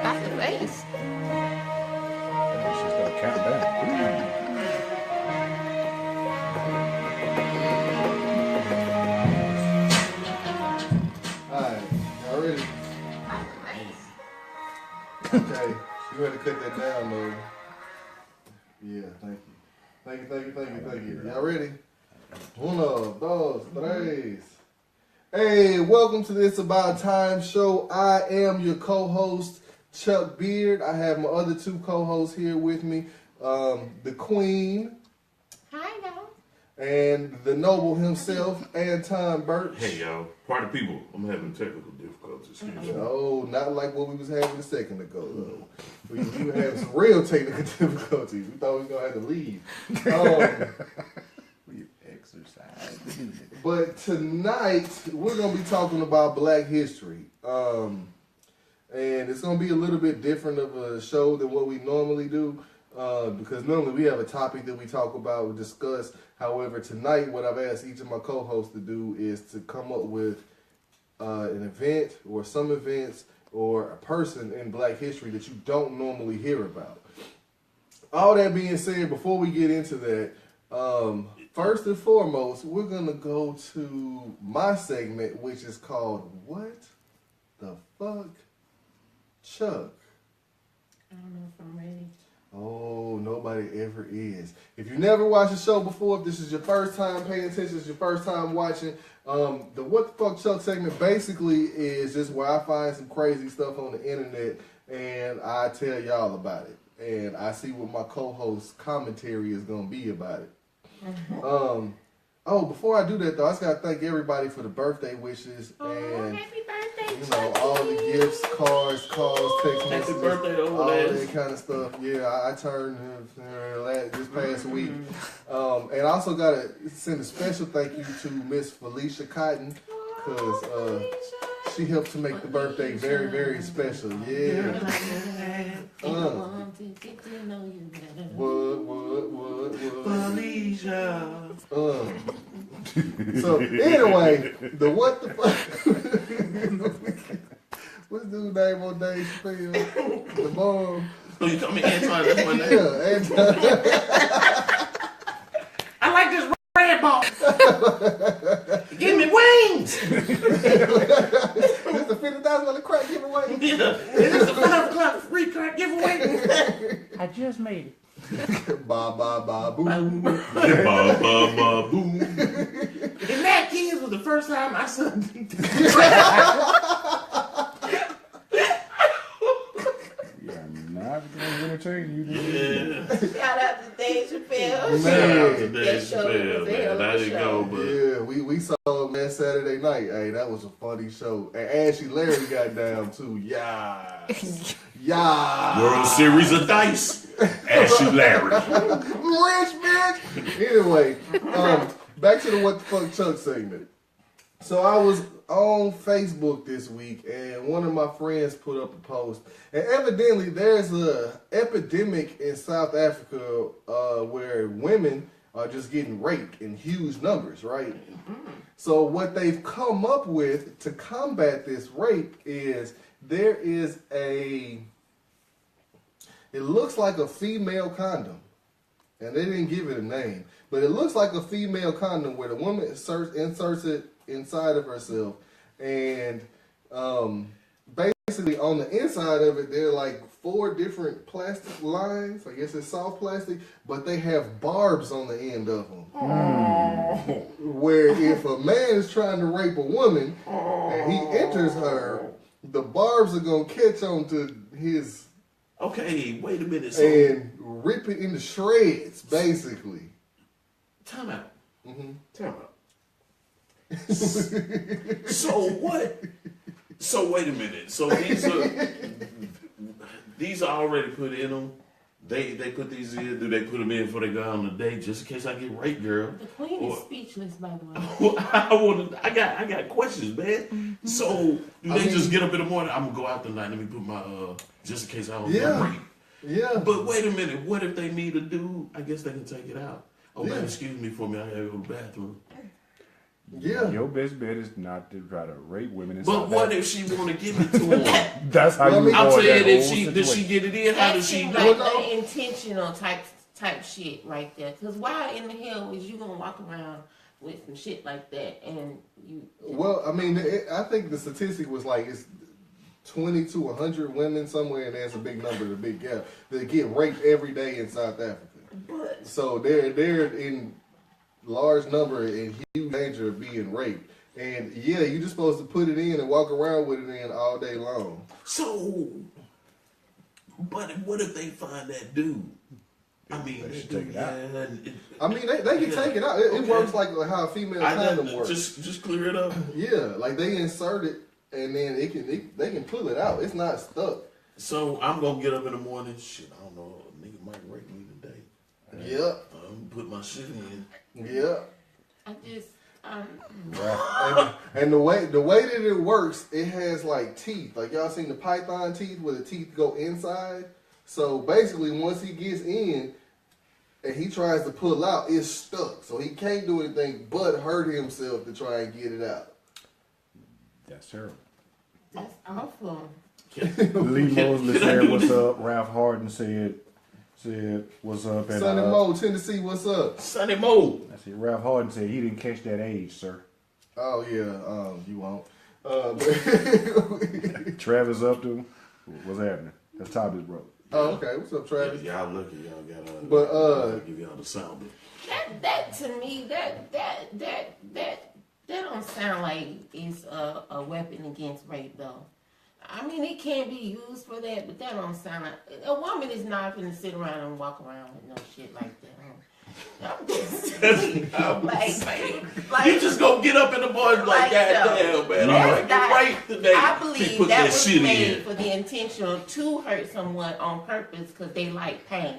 Not the face. It's just gonna count down. Alright, y'all ready? Okay, you had to cut that down though. Yeah, thank you. Thank you. Y'all ready? Uno, dos, tres. Hey, welcome to this About Time show. I am your co-host, Chuck Beard. I have my other two co-hosts here with me, the Queen. Hi, y'all. And the noble himself, Anton Birch. Hey y'all, party people, I'm having technical difficulties. Excuse me. No, not like what we was having a second ago, though. We were having some real technical difficulties. We thought we were going to have to leave. We exercise to do that. But tonight, we're going to be talking about Black history. And it's going to be a little bit different of a show than what we normally do. Because normally we have a topic that we talk about, we discuss. However, tonight, what I've asked each of my co-hosts to do is to come up with an event or some events or a person in Black history that you don't normally hear about. All that being said, before we get into that, first and foremost, we're going to go to my segment, which is called What the Fuck, Chuck? I don't know if I'm ready. Oh, nobody ever is. If you never watched the show before, if this is your first time paying attention, it's your first time watching, the What the Fuck Chuck segment basically is just where I find some crazy stuff on the internet and I tell y'all about it. And I see what my co-host's commentary is going to be about it. Before I do that though, I just got to thank everybody for the birthday wishes and Happy birthday, all the gifts, cards, calls, text Happy messages, birthday to all old that kind of stuff. Yeah, I turned this past week. And I also got to send a special thank you to Miss Felicia Cotton because she helped to make the birthday very, very special. Yeah. What? Felicia. So anyway, the what the fuck? What's the dude's name on Dave Chappelle? The bomb. Oh, you call me Antoine, that's my name. Yeah, Anton. I like this red ball. Give me wings. This the $50,000 crack giveaway. Yeah. This is a 5 o'clock free crack giveaway. I just made it. Ba ba ba boom. Ba, ba, ba, boom. And that, kids, was the first time I saw Yeah, I'm not going to entertain you. Yeah. Shout out to Dave Chappelle. Man. Shout out to That Dave show Chappelle, was a hell man. of a I didn't show. go, but Yeah, we saw him that Saturday night. Hey, that was a funny show. And Ashley Larry got down too. Yeah. World Series of Dice. Ashley Larry. Rich bitch. Anyway, back to the What the Fuck Chuck segment. So I was on Facebook this week, and one of my friends put up a post, and evidently there's a epidemic in South Africa where women are just getting raped in huge numbers, right? So what they've come up with to combat this rape is there is it looks like a female condom. And they didn't give it a name. But it looks like a female condom where the woman inserts it inside of herself. And basically on the inside of it, there are like 4 different plastic lines. I guess it's soft plastic. But they have barbs on the end of them. Where if a man is trying to rape a woman and he enters her, the barbs are going to catch onto his... Okay, wait a minute. So, and rip it into shreds, basically. time out. Mm-hmm. Time out. So what? So wait a minute. So these are already put in them. They put these in. Do they put them in before they go out on a date, just in case I get raped, girl? The queen is speechless, by the way. I got questions, man. So do they just get up in the morning? I'm gonna go out tonight. Let me put my just in case I don't get raped. Yeah. But wait a minute. What if they meet a dude? I guess they can take it out. Oh Yeah. man, excuse me for me. I gotta go to the bathroom. Yeah. Your best bet is not to try to rape women in But South what Africa. if she want to give it to him? That's how Well, you I mean, avoid I'm saying, that if whole she does she situation. get it in? How That does she seems know? like Well, no. the intentional type shit right there. Cause why in the hell is you gonna walk around with some shit like that and you? Well, I mean, I think the statistic was like it's 20 to 100 women somewhere, and there's a big number, a big gap that get raped every day in South Africa. But So they're in large number in huge danger of being raped. And yeah, you're just supposed to put it in and walk around with it in all day long. So, but what if they find that dude? I mean, They should that take dude, it out. I mean, they can take it out. It Okay. works like how a female condom works. just clear it up. Yeah, like they insert it and then they can pull it out. It's not stuck. So I'm gonna get up in the morning. Shit, I don't know. A nigga might rape me today. Yeah, I'm gonna put my shit in. yeah. I just And the way that it works, it has like teeth. Like y'all seen the python teeth where the teeth go inside. So basically, once he gets in and he tries to pull out, it's stuck. So he can't do anything but hurt himself to try and get it out. That's terrible. that's awful. Lee Mosley said, "What's up?" Ralph Harden said, "What's up?" And Sonny Mo, Tennessee, what's up? Sonny Mo. I said, Ralph Harden said he didn't catch that age, sir. Oh yeah, you won't. Travis Upton, what's happening? That's Toby's brother. Oh, okay. What's up, Travis? Y'all lucky y'all got But, give y'all the sound. That to me that don't sound like it's a weapon against rape though. I mean, it can be used for that, but that don't sound like a woman is not gonna sit around and walk around with no shit like that. I'm just You just gonna get up in the morning like, goddamn, man, all right, right today. I She believe put that was shit made in. for the intention to hurt someone on purpose because they like pain.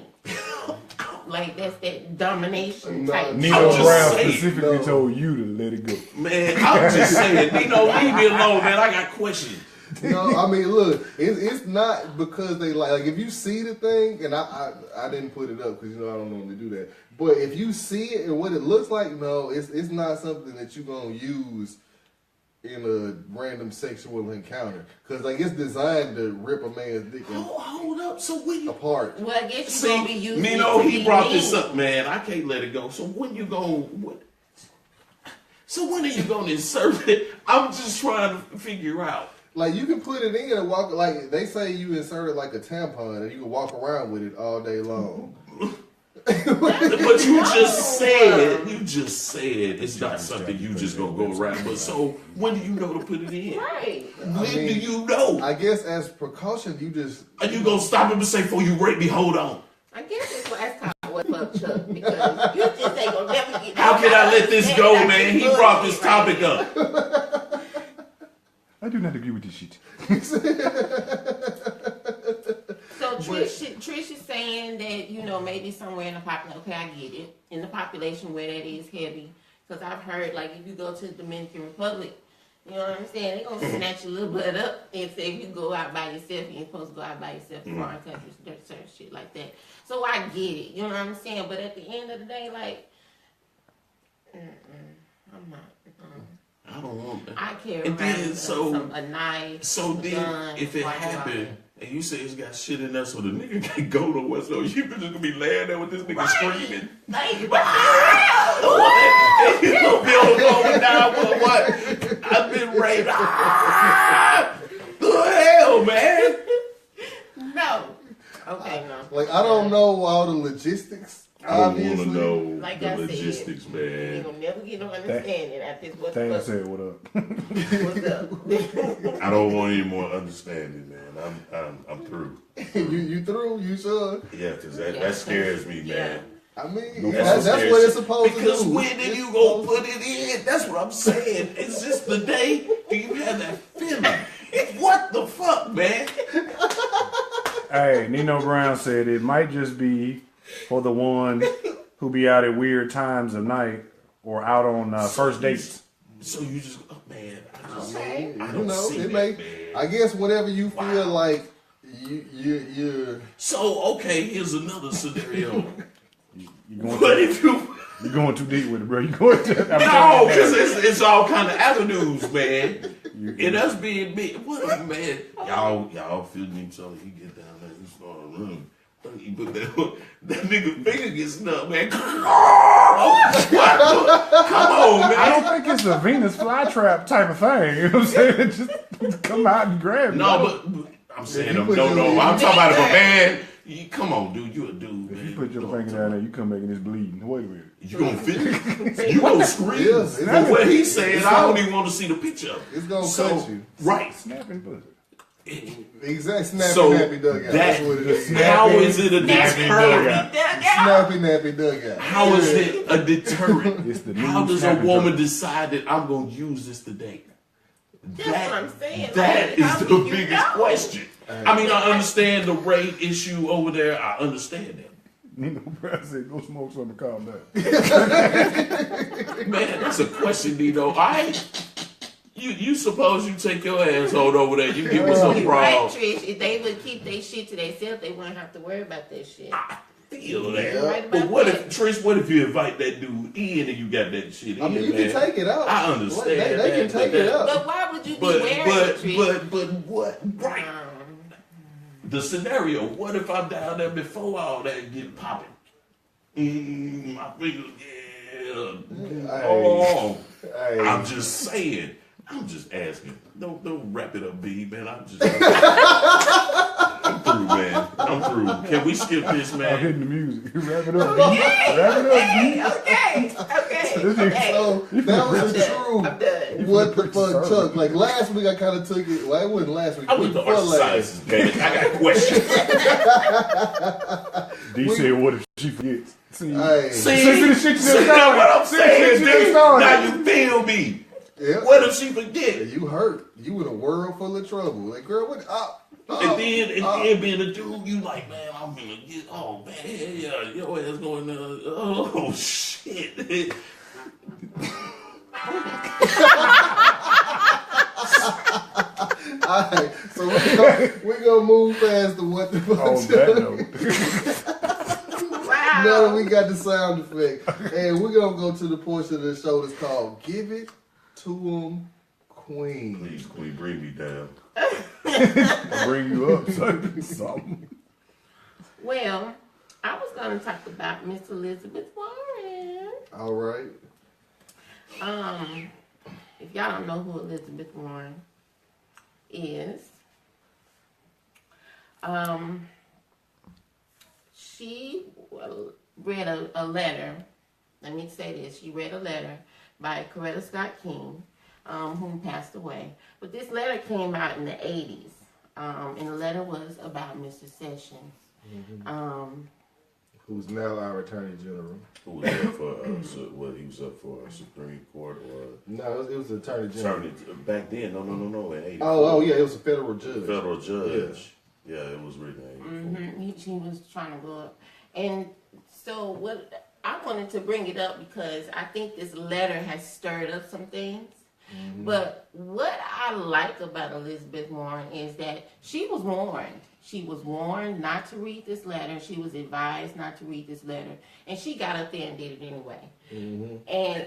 Like that's that domination No, type. Nino I'm just Brown saying, specifically no. told you to let it go. Man, I'm just saying, Nino, leave me alone, man. I got questions. No, I mean, look, it's not because they like if you see the thing, and I didn't put it up because I don't normally do that. But if you see it and what it looks like, no, it's not something that you're gonna use in a random sexual encounter because like it's designed to rip a man's dick Hold up. So when you apart. Well, I guess you're gonna be see, using Nino, it to he be brought mean. this up, man. I can't let it go. So when you go, so when are you gonna insert it? I'm just trying to figure out. Like you can put it in and walk. Like they say, you insert it like a tampon, and you can walk around with it all day long. But you just said it's not something you just gonna go around. But so when do you know to put it in? Right. When do you know? I guess as precaution, you just Are you gonna stop him and say, "Before you rape me, hold on"? I guess that's called what's up, Chuck, because you just ain't gonna never get. How can I let this go, man? He brought this topic up. I do not agree with this shit. So Trish is saying that maybe somewhere in the population. Okay, I get it. In the population where that is heavy, because I've heard like if you go to the Dominican Republic, you know what I'm saying, they're gonna snatch your little butt up and say if you go out by yourself, you ain't supposed to go out by yourself in foreign countries, certain shit like that. So I get it. You know what I'm saying? But at the end of the day, like, I'm not. I don't want that. I carry And around then, a knife. So a then, gun, if it while happened, and you say it's got shit in there, so the nigga can't go nowhere, so you just gonna be laying there with this nigga screaming. Like, You gonna be on the phone with 911. I've been raped. The hell, man. no. Okay, no. like I don't know all the logistics. Obviously, Like the I said, logistics, You man. will never get no understanding after this. What's Thane up? said, "What up?" What's up? I don't want any more understanding, man. I'm through. you through? You sure? Yeah, because Yeah, that scares me, yeah. man. I mean, That's that's what it's supposed to do. Because when do you go put it in? That's what I'm saying. It's just the day. Do you have that feeling? What the fuck, man? Hey, Nino Brown said it might just be for the ones who be out at weird times of night or out on first dates. So you just, oh, man. I You don't know, see it that, may. man. I guess whatever you feel like, you're. So okay, here's another scenario. You going What to, if you? You going too deep with it, bro. You going too. No, because it's all kind of avenues, man. And us being big, what man? Y'all feeling each other. He get down there, he start running. But that nigga finger gets stuck, man. Come on, man. I don't think it's a Venus flytrap type of thing. You know what I'm saying? Just come out and grab it. No, but I'm saying, no. I'm talking about if a man. Come on, dude. You a dude, man. If you put your finger down there, you come making this bleeding. Wait a minute. You gonna fit? You gonna scream? Yes, But what he's saying, I don't even want to see the picture. It's gonna cut you. Right. Snapping pussy. Exact snappy So nappy dugout. That's what it is. how is it a deterrent? Snappy nappy dugout. How is it a deterrent? It's the How new does a snapping woman pussy. decide that I'm gonna use this today? That's what I'm saying. That Like, is how the do you biggest know? question. I mean, I understand the rape issue over there. I understand that. Nino Brown said, "Go smoke some and calm down." Man, that's a question, Nino. You suppose you take your asshole over there, you give us some You're right, problems. Trish. If they would keep their shit to themselves, they wouldn't have to worry about that shit. Feel that. You're right But about what that. if, Trish, what if you invite that dude in and you got that shit in, I mean, you man? can take it out. I understand They can that, take but it that- out. But why would you be wearing it, Trish? But what? Right. The scenario, what if I'm down there before all that get popping? My fingers, yeah. Oh, Hey. I'm just saying. I'm just asking. Don't wrap it up, B, man. I'm just. I'm through, man. I'm through. Can we skip this, I'm man? hitting the music. Wrap it up. B. Wrap it up. B. Okay. So that was a true. I'm done. What the fuck, Chuck? Like last week, I kind of took it. Well, it wasn't last week. I went to before art sciences, man. I got questions. D said, "What if she forgets?" See, Hey. See the shit you See done that's what I'm saying, See the shit you dude. done Now started. you feel me. Yeah. What if she forget? You hurt. You in a world full of trouble. Like, girl, what? And then being a dude, you like, man, I'm gonna get, oh man, yeah, your ass going oh shit. Alright, so we're gonna move past the what the fuck. On that note, Wow. Now that we got the sound effect, and we're gonna go to the portion of the show that's called "Give It to 'Em, Queen." Please, queen, bring me down. I'll bring you up. Something. Well, I was going to talk about Miss Elizabeth Warren. All right. If y'all don't know who Elizabeth Warren is, she read a letter. Let me say this. She read a letter by Coretta Scott King, whom passed away. But this letter came out in the 80s. And the letter was about Mr. Sessions. Who's now our Attorney General? Who was up for, what he was up for, Supreme Court or No, it was the Attorney General. attorney, back then, no, in 84. Oh, yeah, it was a federal judge. Federal judge. Yeah, it was written in 84. She was trying to go up. And so what I wanted to bring it up because I think this letter has stirred up some things. But what I like about Elizabeth Warren is that she was warned. She was warned not to read this letter. She was advised not to read this letter. And she got up there and did it anyway. And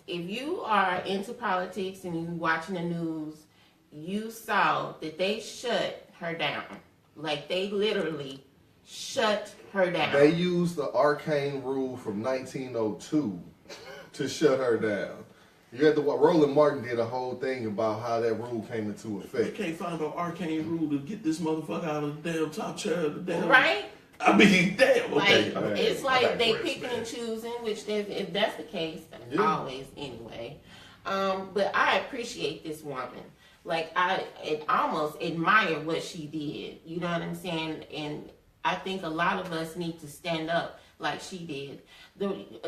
if you are into politics and you're watching the news, you saw that they shut her down. Like, they literally shut her down. They used the arcane rule from 1902 to shut her down. You had Roland Martin did a whole thing about how that rule came into You effect. can't find no arcane rule to get this motherfucker out of the damn top chair of the damn. Right? I mean, damn. Okay. Like, it's like they digress, picking man. and choosing, which if that's the case, that's Yeah. always anyway. But I appreciate this woman. Like, I almost admire what she did. You know what I'm saying? And I think a lot of us need to stand up like she did.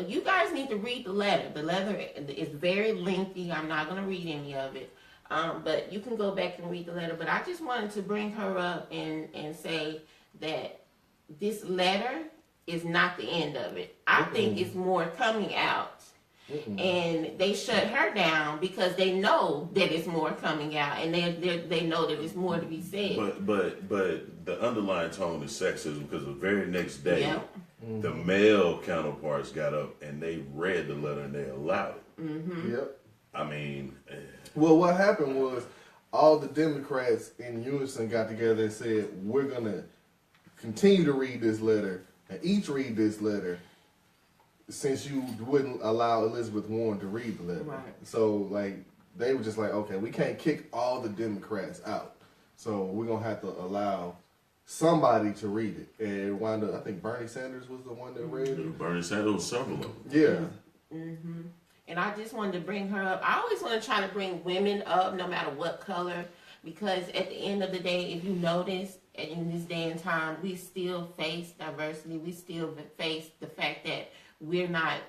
You guys need to read the letter. The letter is very lengthy. I'm not going to read any of it. But you can go back and read the letter. But I just wanted to bring her up and say that this letter is not the end of it. I think it's more coming out. And they shut her down because they know that it's more coming out, and they know that it's more to be said. But the underlying tone is sexism because the very next day, Yep. the male counterparts got up and they read the letter and they allowed it. Mm-hmm. Yep. I mean, Well, what happened was all the Democrats in unison got together and said, we're going to continue to read this letter and each read this letter since you wouldn't allow Elizabeth Warren to read the letter. Right. So, like, they were just like, okay, we can't kick all the Democrats out. So we're going to have to allow somebody to read it. And it wound up, I think Bernie Sanders was the one that read it. Bernie Sanders was several of them. Yeah. Mm-hmm. And I just wanted to bring her up. I always want to try to bring women up, no matter what color, because at the end of the day, if you notice, in this day and time, we still face diversity. We still face the fact that we're not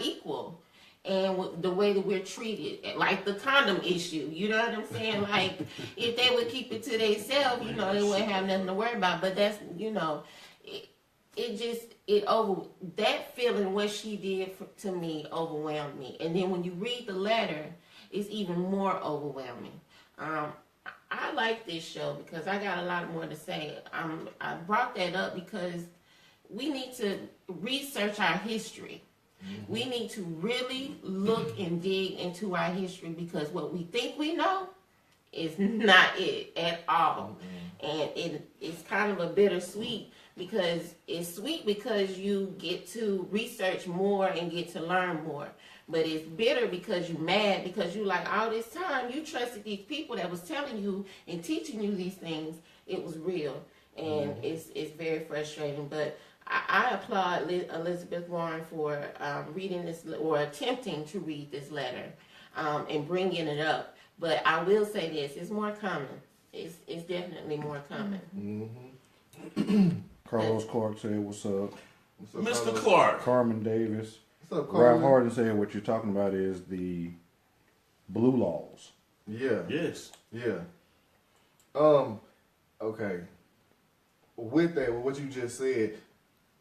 equal. And the way that we're treated, like the condom issue, you know what I'm saying? Like, if they would keep it to themselves, you know, they wouldn't have nothing to worry about. But that's, you know, that feeling, what she did to me, overwhelmed me. And then when you read the letter, it's even more overwhelming. I like this show because I got a lot more to say. I brought that up because we need to research our history. Mm-hmm. We need to really look and dig into our history, because what we think we know is not it at all. Mm-hmm. And it's kind of a bittersweet, because it's sweet because you get to research more and get to learn more. But it's bitter because you're mad, because you like, all this time you trusted these people that was telling you and teaching you these things. It was real. And it's very frustrating. But I applaud Elizabeth Warren for reading this, or attempting to read this letter, and bringing it up. But I will say this, it's more coming. It's definitely more coming. Mm-hmm. Carlos Clark said, what's up? Mr. Carlos? Clark. Carmen Davis. What's up, Ralph Carlos? Harden said, what you're talking about is the blue laws. Yeah. Yes. Yeah. Okay. With that, with what you just said,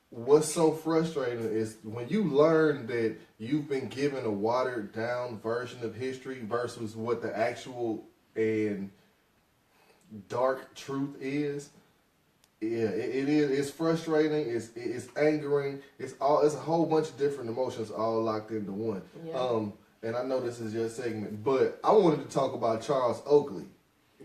what's so frustrating is when you learn that you've been given a watered down version of history versus what the actual and dark truth is. Yeah, it is. It's frustrating. It's angering. It's a whole bunch of different emotions all locked into one. Yeah. And I know this is your segment, but I wanted to talk about Charles Oakley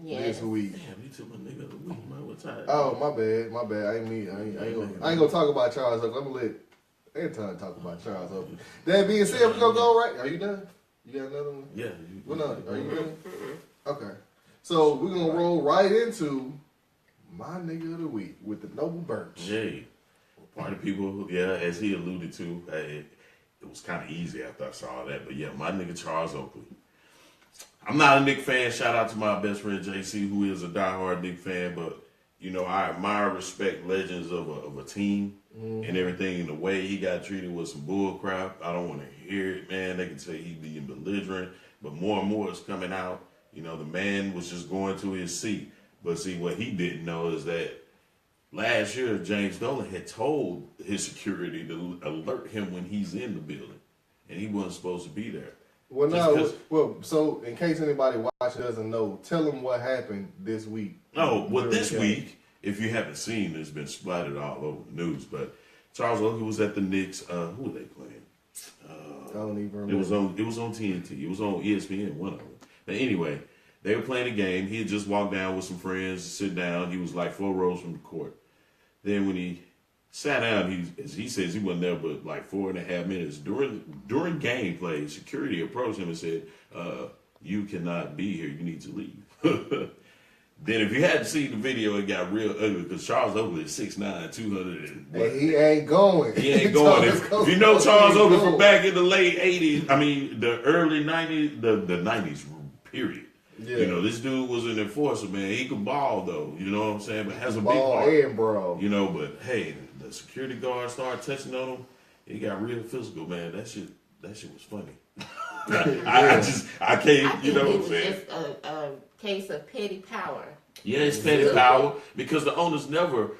Yes. this week. Damn, you took my nigga of the week, man. What time? Oh, my bad. I ain't gonna talk about Charles Oakley. I'm gonna let Anton talk about Charles Oakley. That being said, we're gonna go right. Are you done? You got another one? Yeah. Well, no. Are you done? Okay. So we're gonna roll right into my nigga of the week with the Noble Birch. Jay. Party people, yeah, as he alluded to, it was kind of easy after I saw that. But yeah, my nigga Charles Oakley. I'm not a Nick fan. Shout out to my best friend JC, who is a diehard Nick fan. But you know, I admire, respect legends of a team and everything. And the way he got treated was some bull crap. I don't want to hear it, man. They can say he being belligerent, but more and more is coming out. You know, the man was just going to his seat. But see, what he didn't know is that last year James Dolan had told his security to alert him when he's in the building, and he wasn't supposed to be there. Well, no. So in case anybody watching doesn't know, tell them what happened this week. No, well, this week, if you haven't seen, it's been splattered all over the news. But Charles Oakley was at the Knicks. Who were they playing? I don't even remember. It was on TNT. It was on ESPN. One of them. But anyway, they were playing a game. He had just walked down with some friends, sit down. He was like 4 rows from the court. Then when he sat down, he says he wasn't there but like 4.5 minutes. During gameplay, security approached him and said, you cannot be here. You need to leave. Then if you hadn't seen the video, it got real ugly because Charles Oakley is 6'9", 200. And he ain't going. He ain't going. If you know Charles Oakley from back in the late 80s, I mean, the early 90s, the 90s, period. Yeah. You know, this dude was an enforcer, man. He could ball, though. You know what I'm saying? But has a big Ball heart. and bro. You know, but hey, the security guard started touching on him. He got real physical, man. That shit was funny. I can't, you know what I'm saying? It's just a case of petty power. Yeah, it's petty power because the owners never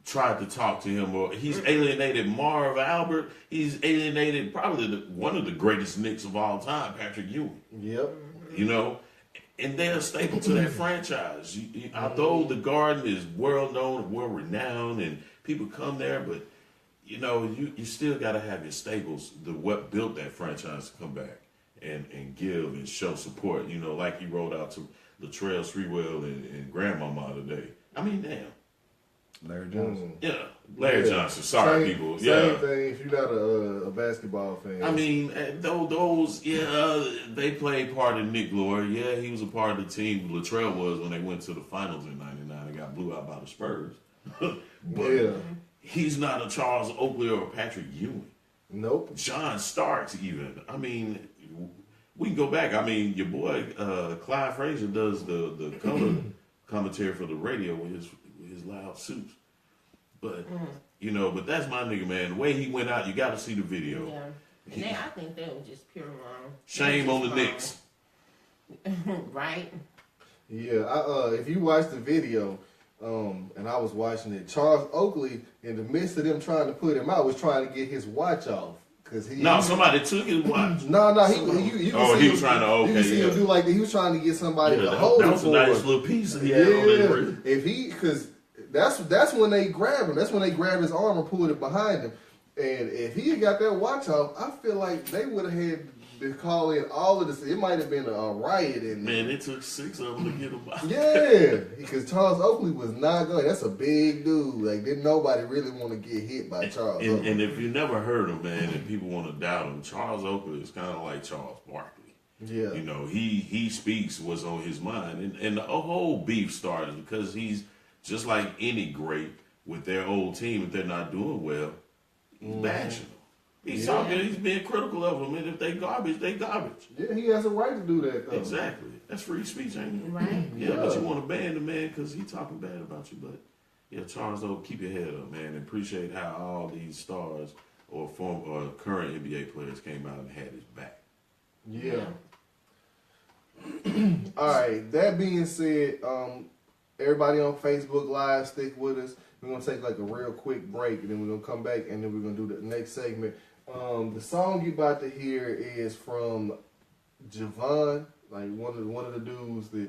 tried to talk to him, or he's alienated Marv Albert. He's alienated probably one of the greatest Knicks of all time, Patrick Ewing. Yep. You know, and they're a staple to that franchise. Although the Garden is world known, world renowned, and people come there, but you know, you still got to have your staples. What built that franchise to come back and give and show support. You know, like he rolled out to Latrell Sprewell and Grandmama today. I mean, damn. Larry Johnson. Yeah, Larry Johnson. Sorry, people. Yeah. Same thing if you're not a basketball fan. I mean, those, they played part of Nick Glory. Yeah, he was a part of the team. Latrell was when they went to the finals in '99 and got blew out by the Spurs. But he's not a Charles Oakley or a Patrick Ewing. Nope. John Starks, even. I mean, we can go back. I mean, your boy Clyde Frazier does the color commentary for the radio with his loud suits. But you know, but that's my nigga, man. The way he went out, you got to see the video. Yeah, and I think that was just pure wrong. Shame on the Knicks. Right? Yeah, if you watch the video, and I was watching it, Charles Oakley, in the midst of them trying to put him out, was trying to get his watch off. Somebody took his watch. No, he was trying to, okay, you can see him do like that. He was trying to get somebody to that hold him. That was a nice little piece. Because that's when they grabbed him. That's when they grabbed his arm and pulled it behind him. And if he had got that watch off, I feel like they would have had to call in all of this. It might have been a riot in there. Man, it took 6 of them to get him out. Yeah, because Charles Oakley was not going. That's a big dude. Like, didn't nobody really want to get hit by Charles Oakley. And if you never heard him, man, and people want to doubt him, Charles Oakley is kind of like Charles Barkley. Yeah. You know, he speaks what's on his mind. And the whole beef started because he's just like any great with their old team. If they're not doing well, he's bashing them. He's talking, he's being critical of them. And if they garbage, they garbage. Yeah, he has a right to do that, though. Exactly. That's free speech, ain't it? Right. Yeah, but you want to ban the man because he talking bad about you. But yeah, Charles, though, keep your head up, man. And appreciate how all these stars or current NBA players came out and had his back. Yeah. All right. That being said, everybody on Facebook Live, stick with us. We're going to take like a real quick break, and then we're going to come back, and then we're going to do the next segment. The song you're about to hear is from Javon, like one of the dudes that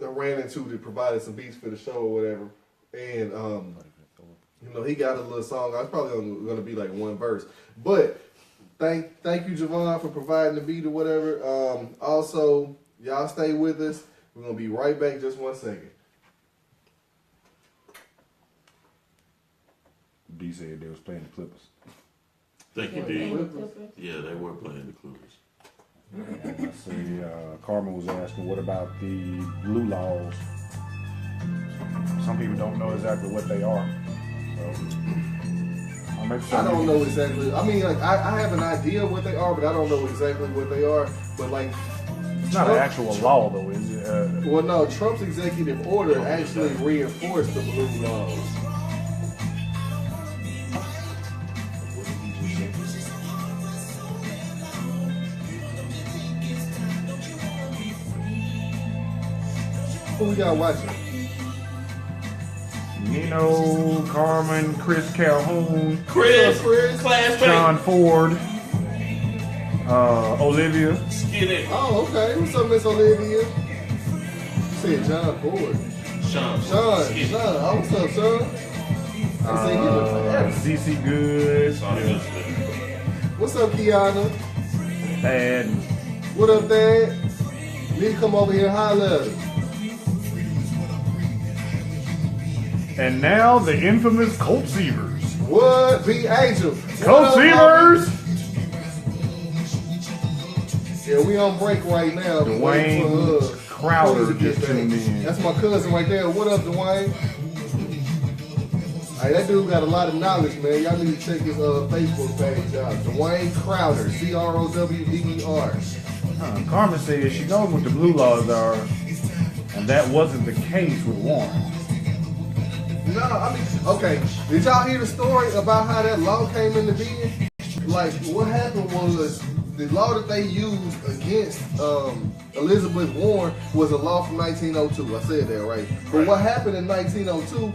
I ran into that provided some beats for the show or whatever. And, you know, he got a little song. I was probably going to be like one verse. But thank you, Javon, for providing the beat or whatever. Also, y'all stay with us. We're going to be right back just 1 second. D said they was playing the Clippers. Thank you, D. Yeah, they were playing the Clippers. And I see Carmen was asking, what about the blue laws? Some people don't know exactly what they are. So, I don't know exactly. I mean, like I have an idea of what they are, but I don't know exactly what they are. But like, it's not an actual law, though, is it? Well, no. Trump's executive order actually reinforced the blue laws. Who we got watching? Nino, Carmen, Chris Calhoun, Chris, class John Ford, Olivia. Get it. Oh, okay. What's up, Miss Olivia? You said John Ford. Sean. Oh, what's up, son? CC Good. What's up, Kiana? Dad. What up, Dad? Need to come over here and holler at us. And now the infamous Colt Seavers. What? Be Angel. Colt Seavers! Yeah, we on break right now. Dwayne Crowder just tuned in. That's my cousin right there. What up, Dwayne? Hey, that dude got a lot of knowledge, man. Y'all need to check his Facebook page out. Dwayne Crowder, Crowder. Carmen says she knows what the blue laws are, and that wasn't the case with Warren. No, I mean, okay. Did y'all hear the story about how that law came into being? Like, what happened was the law that they used against Elizabeth Warren was a law from 1902. I said that right. But what happened in 1902?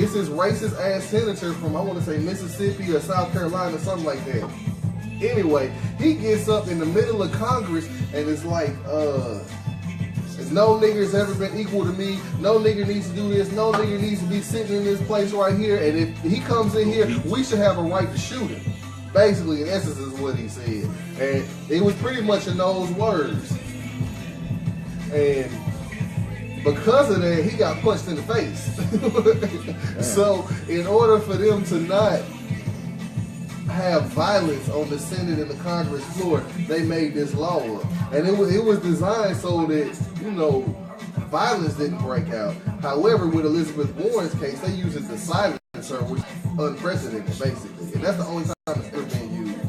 It's this racist ass senator from, I want to say, Mississippi or South Carolina, something like that. Anyway, he gets up in the middle of Congress and it's like, no nigger's ever been equal to me. No nigger needs to do this. No nigger needs to be sitting in this place right here. And if he comes in here, we should have a right to shoot him. Basically, in essence, is what he said. And it was pretty much in those words. And because of that, he got punched in the face. So, in order for them to not have violence on the Senate and the Congress floor, they made this law up. And it was designed so that, you know, violence didn't break out. However, with Elizabeth Warren's case, they used it to silence her, which is unprecedented, basically. And that's the only time it's ever been used.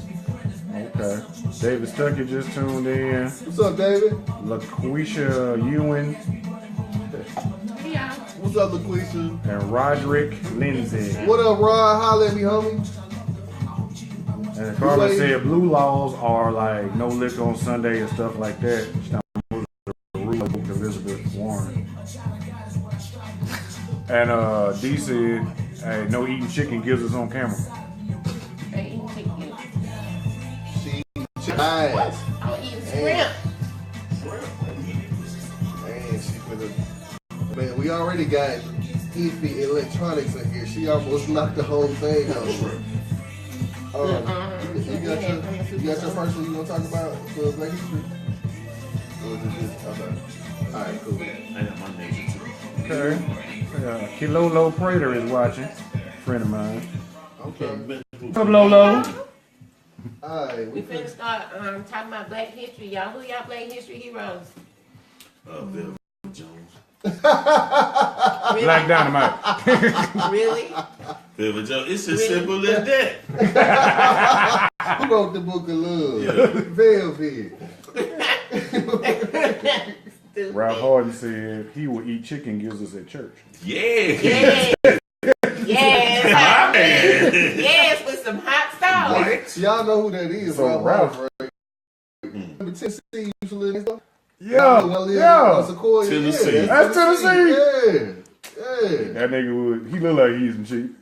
Okay. David Stuckey just tuned in. What's up, David? LaQuisha Ewing Yeah. What's up, LaQuisha? and Roderick Lindsay. What up, Rod? Holla at me, homie. And Carmen said blue laws are like no liquor on Sunday and stuff like that. She's not moving the rule of Elizabeth Warren. And D said, hey, no eating chicken gives us on camera. Hey, eating chicken. She nice. I'm eating shrimp. Man, she finna. Man, we already got iffy electronics in here. She almost knocked the whole thing out. You got your first one you want to talk about for Black History? Or is it just okay? Alright, cool. I got my name too. Okay. Kilolo Prater is watching. Friend of mine. Okay. What's up, Lolo? Alright, We finna start talking about Black history. Y'all, who y'all Black history heroes? Velvet Jones. Really? Black Dynamite. Really? Velvet Jones. It's as simple as that. who wrote the Book of Love? Yeah. Velvet. Ralph Harden said he will eat chicken gives us at church. Yeah. Yes. Yes. My man. Yes, with some hot sauce. Right. Y'all know who that is, So Ralph. Ralph. Right? Remember Tennessee used to live in stuff? Yeah. Sequoia. Tennessee. Yeah, That's Tennessee. Yeah. Yeah. That nigga would, he look like he eat some chicken.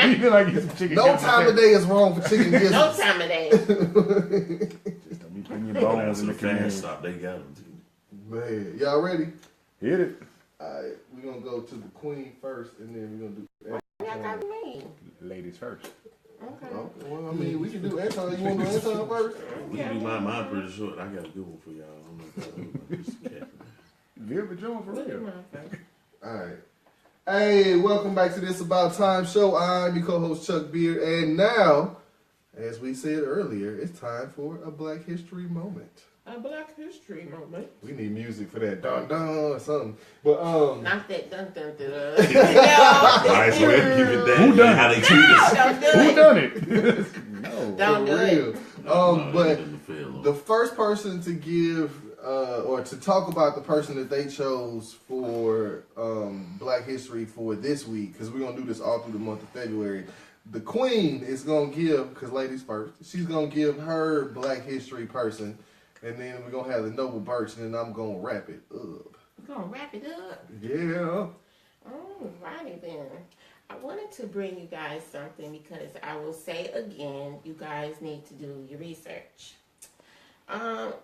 He look like he eat some chicken. No time of day is wrong for chicken gizzards. No time of day. Don't be putting your bones in the Fast can. stop. They got them too. Man, y'all ready? Hit it. Alright, we're gonna go to the queen first, and then we're gonna do. Y'all got me. Ladies first. Okay. Okay, well, I mean, we can do Anton. You want to do Anton first? We can do mine pretty short. I got a good one for y'all. I don't know if y'all know about this cat. Velvet Jones for real. Alright. Hey, welcome back to this About Time show. I'm your co-host Chuck Beard, and now, as we said earlier, it's time for a Black History moment. A Black history moment. We need music for that, dun dun or something. But Not that dun dun dun. All right, so we'll give it that. Who done How they treat us. Don't do Who it. done it? No. Don't do for it. real. But the first person to give or to talk about the person that they chose for Black History for this week, because we're gonna do this all through the month of February. The Queen is gonna give, because ladies first, she's gonna give her Black History person, and then we're gonna have the Noble Birch, and then I'm gonna wrap it up. We're gonna wrap it up. Yeah. Alrighty then. I wanted to bring you guys something because I will say again, you guys need to do your research.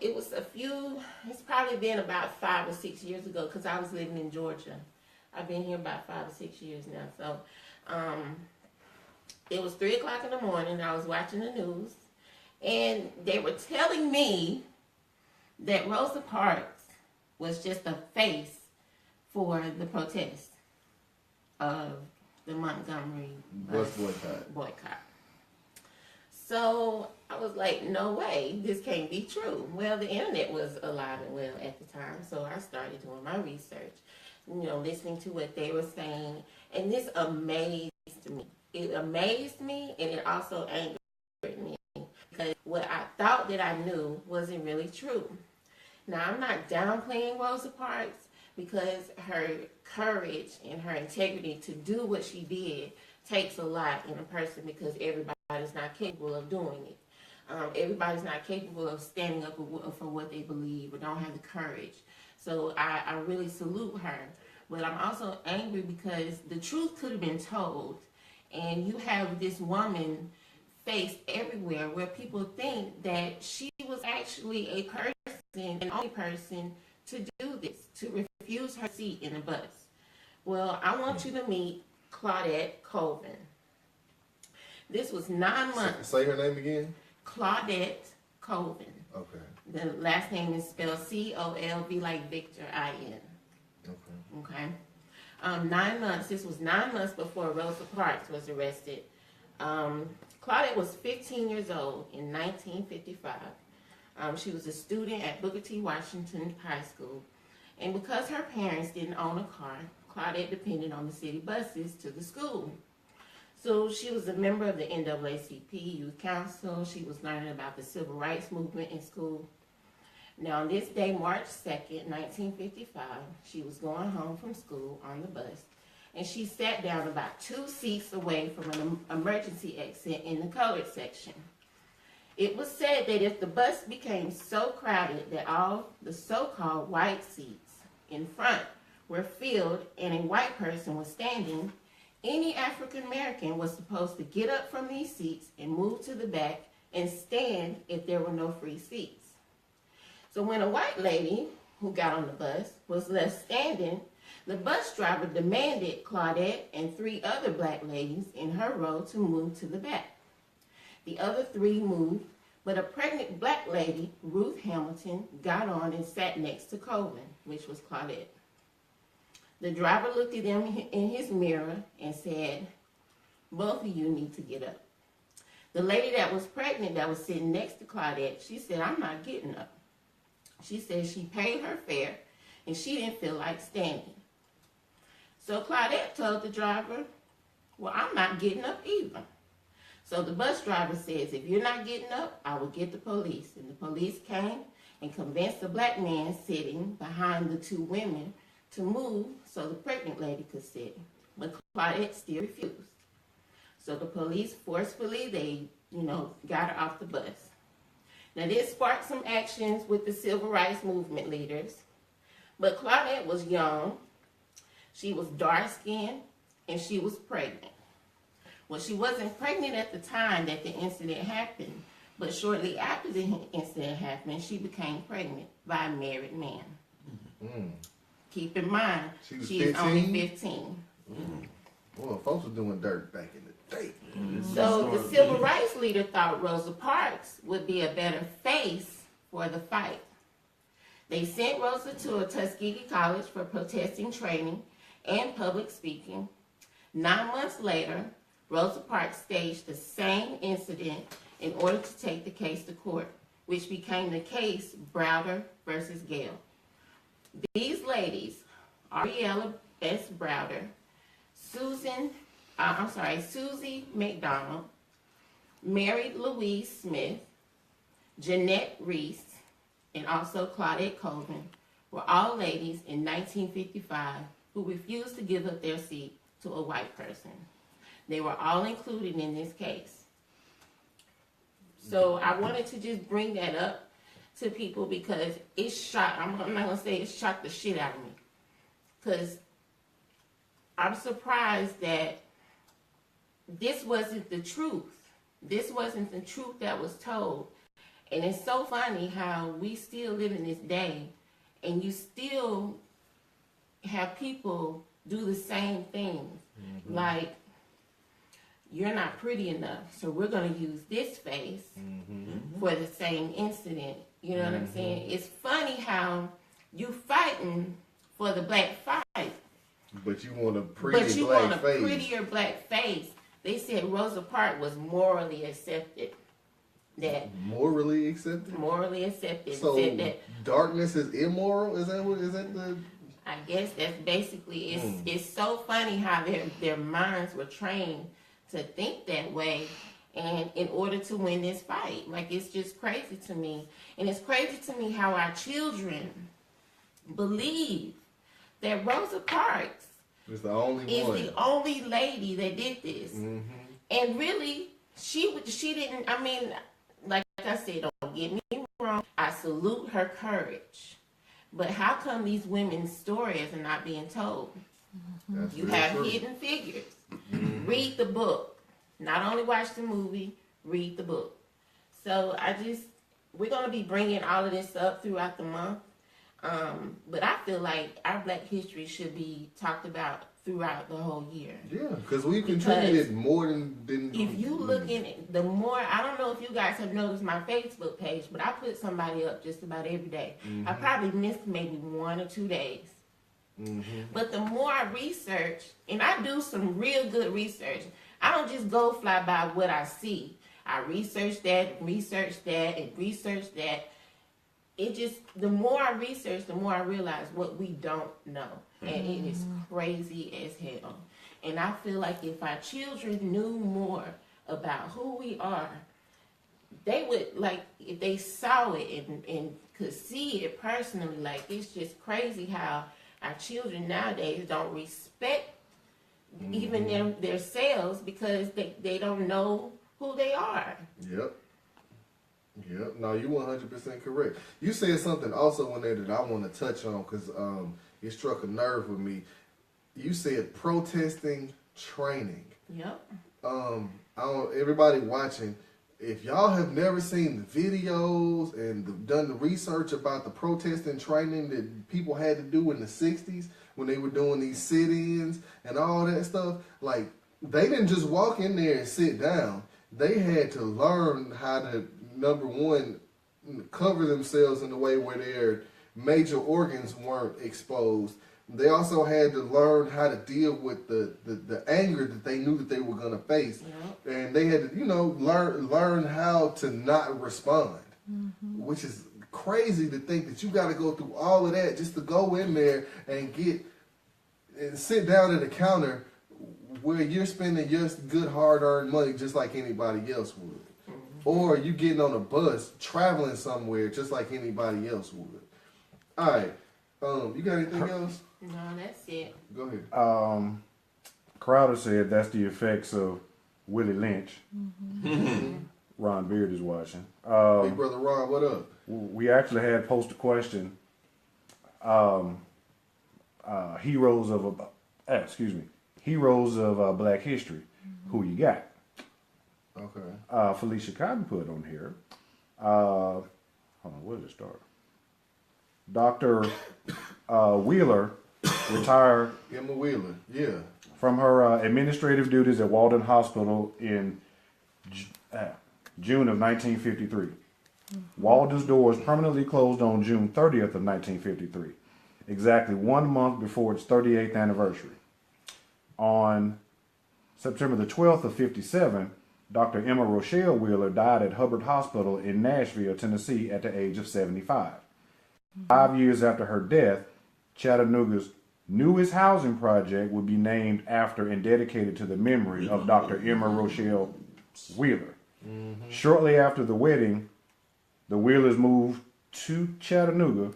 It's probably been about 5 or 6 years ago because I was living in Georgia. I've been here about 5 or 6 years now. So, it was 3 o'clock in the morning. I was watching the news and they were telling me that Rosa Parks was just a face for the protest of the Montgomery Bus boycott. So I was like, no way, this can't be true. Well, the internet was alive and well at the time, so I started doing my research, listening to what they were saying, and this amazed me. It amazed me, and it also angered me, because what I thought that I knew wasn't really true. Now, I'm not downplaying Rosa Parks, because her courage and her integrity to do what she did takes a lot in a person, because everybody's not capable of doing it. Everybody's not capable of standing up for what they believe or don't have the courage. So I really salute her. But I'm also angry because the truth could have been told. And you have this woman face everywhere where people think that she was actually a person, an only person to do this, to refuse her seat in the bus. Well, I want you to meet Claudette Colvin. This was 9 months. Say her name again. Claudette Colvin. Okay. The last name is spelled Colv like Victor IN. Okay. Okay. 9 months. This was 9 months before Rosa Parks was arrested. Claudette was 15 years old in 1955. She was a student at Booker T. Washington High School. And because her parents didn't own a car, Claudette depended on the city buses to the school. So she was a member of the NAACP Youth Council. She was learning about the civil rights movement in school. Now, on this day, March 2nd, 1955, she was going home from school on the bus, and she sat down about 2 seats away from an emergency exit in the colored section. It was said that if the bus became so crowded that all the so-called white seats in front were filled and a white person was standing, any African American was supposed to get up from these seats and move to the back and stand if there were no free seats. So when a white lady who got on the bus was left standing, the bus driver demanded Claudette and 3 other black ladies in her row to move to the back. The other 3 moved, but a pregnant black lady, Ruth Hamilton, got on and sat next to Colvin, which was Claudette. The driver looked at them in his mirror and said, "Both of you need to get up." The lady that was pregnant that was sitting next to Claudette, she said, "I'm not getting up." She said she paid her fare and she didn't feel like standing. So Claudette told the driver, "Well, I'm not getting up either." So the bus driver says, "If you're not getting up, I will get the police." And the police came and convinced the black man sitting behind the 2 women to move so the pregnant lady could sit. But Claudette still refused. So the police forcefully, got her off the bus. Now this sparked some actions with the civil rights movement leaders. But Claudette was young, she was dark-skinned, and she was pregnant. Well, she wasn't pregnant at the time that the incident happened, but shortly after the incident happened, she became pregnant by a married man. Mm. Keep in mind, She is only 15. Well, folks were doing dirt back in the day. So the civil rights leader thought Rosa Parks would be a better face for the fight. They sent Rosa to a Tuskegee College for protesting training and public speaking. 9 months later, Rosa Parks staged the same incident in order to take the case to court, which became the case Browder versus Gale. These ladies, Ariella S. Browder, Susie McDonald, Mary Louise Smith, Jeanette Reese, and also Claudette Colvin, were all ladies in 1955 who refused to give up their seat to a white person. They were all included in this case. So I wanted to just bring that up to people because it shocked, I'm not going to say it shocked the shit out of me. Because I'm surprised that this wasn't the truth. This wasn't the truth that was told. And it's so funny how we still live in this day and you still have people do the same things. Mm-hmm. Like, you're not pretty enough, so we're going to use this face for the same incident. You know what I'm saying? It's funny how you fighting for the black fight. But you want a prettier black face. They said Rosa Parks was morally accepted. Morally accepted? Morally accepted. So said that darkness is immoral? Is that the... I guess that's basically, it's so funny how their minds were trained to think that way, and in order to win this fight. Like, it's just crazy to me. And it's crazy to me how our children believe that Rosa Parks is the only lady that did this. Mm-hmm. And really, she didn't, I mean, like I said, don't get me wrong, I salute her courage. But how come these women's stories are not being told? You have hidden figures. Read the book. Not only watch the movie, read the book. So we're going to be bringing all of this up throughout the month. But I feel like our Black history should be talked about throughout the whole year. Yeah, because we contributed more than. If you look in it, the more, I don't know if you guys have noticed my Facebook page, but I put somebody up just about every day. I probably missed maybe 1 or 2 days. But the more I research, and I do some real good research, I don't just go fly by what I see. I research that, and research that. It just, the more I research, the more I realize what we don't know. And it is crazy as hell. And I feel like if our children knew more about who we are, they would, like, if they saw it and could see it personally, like, it's just crazy how our children nowadays don't respect even themselves because they don't know who they are. Yep. No, you 100% correct. You said something also in there that I want to touch on because it struck a nerve with me. You said protesting training. Yep. Everybody watching, if y'all have never seen the videos and done the research about the protesting training that people had to do in the 60s when they were doing these sit-ins and all that stuff, like, they didn't just walk in there and sit down. They had to learn how to, number one, cover themselves in a way where their major organs weren't exposed. They also had to learn how to deal with the anger that they knew that they were going to face. Yep. And they had to, learn how to not respond, which is crazy to think that you got to go through all of that just to go in there and sit down at a counter where you're spending your good hard-earned money just like anybody else would. Or you getting on a bus, traveling somewhere just like anybody else would. All right. You got anything else? No, that's it. Go ahead. Crowder said that's the effects of Willie Lynch. Ron Beard is watching. Big brother Ron, what up? We actually had posed a question. Heroes of Black history. Who you got? Okay. Felicia Cotton put on here. Hold on, where did it start? Dr. Wheeler retired. Emma Wheeler, yeah. From her administrative duties at Walden Hospital in June of 1953. Walden's doors permanently closed on June 30th of 1953, exactly 1 month before its 38th anniversary. On September the 12th of 57, Dr. Emma Rochelle Wheeler died at Hubbard Hospital in Nashville, Tennessee at the age of 75. 5 years after her death, Chattanooga's newest housing project would be named after and dedicated to the memory of Dr. Emma Rochelle Wheeler. Shortly after the wedding, the Wheelers moved to Chattanooga,